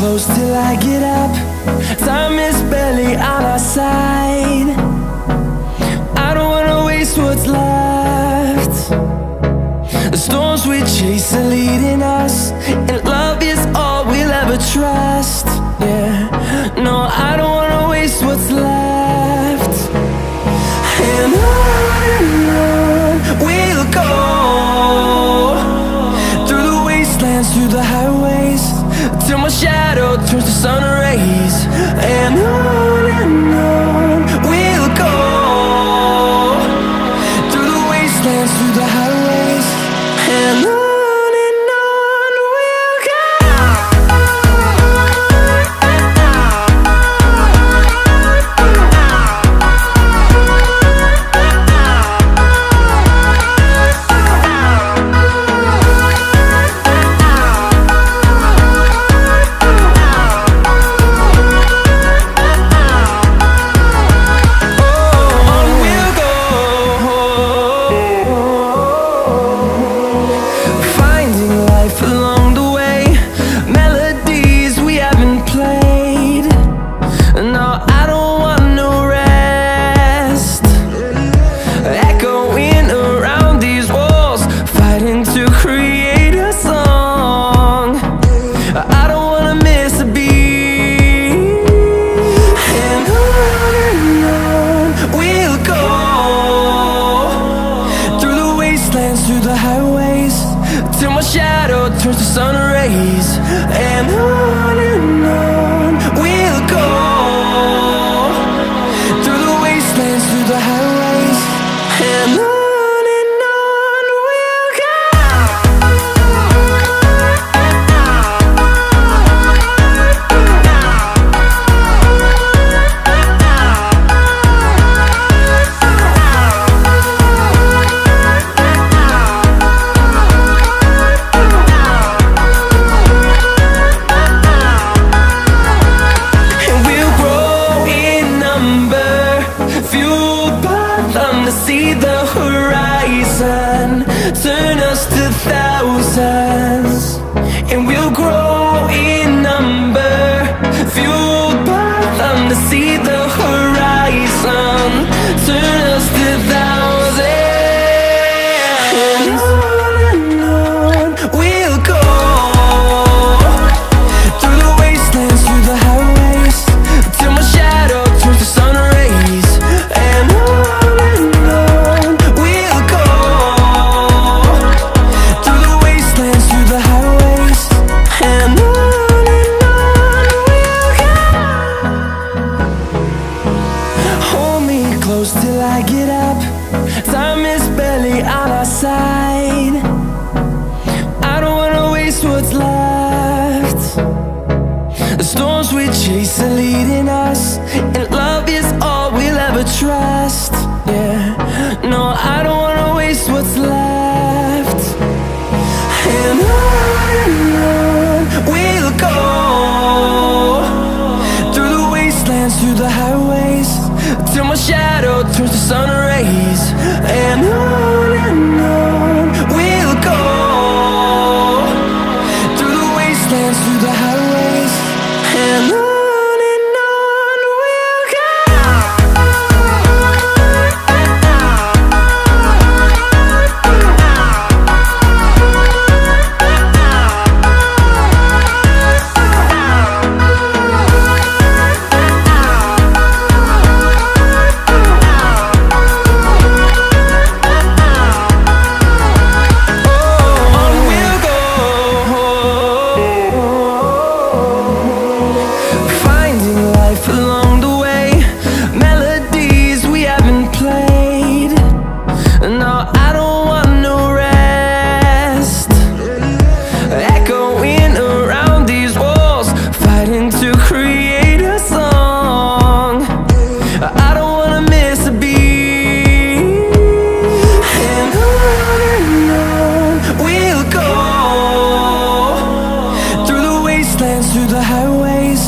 close till I get up. Time is barely on our side. I don't wanna waste what's left. The storms we chase are leading us, and love is all we'll ever trust. Yeah, no, I don't wanna waste what's left. And on we'll go, through the wastelands, through the highways, till my shadow turns to sun rays. And on we'll go, through the wastelands, through the highways, and on we'll go. Through the highways, till my shadow turns to sun rays. And on we'll go, through the wastelands, through the highways, and on we'll go. See the horizon turn us to thousands, and we'll grow in number, fueled by them. To see the horizon turn us to thousands, and on we'll go, through the wastelands, through the highways, till my shadow turns to sun rays. And close till I get up. Time is barely on our side. I don't wanna waste what's left. The storms we chase are leading us, and love is all we'll ever trust. Yeah, no, I don't wanna waste what's left. And on we'll go, through the wastelands, through the highways, till my shadow turns to sun rays. And on we'll go, through the wastelands, through the highways, and on. Through the highways,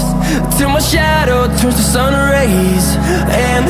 till my shadow turns to sun rays. And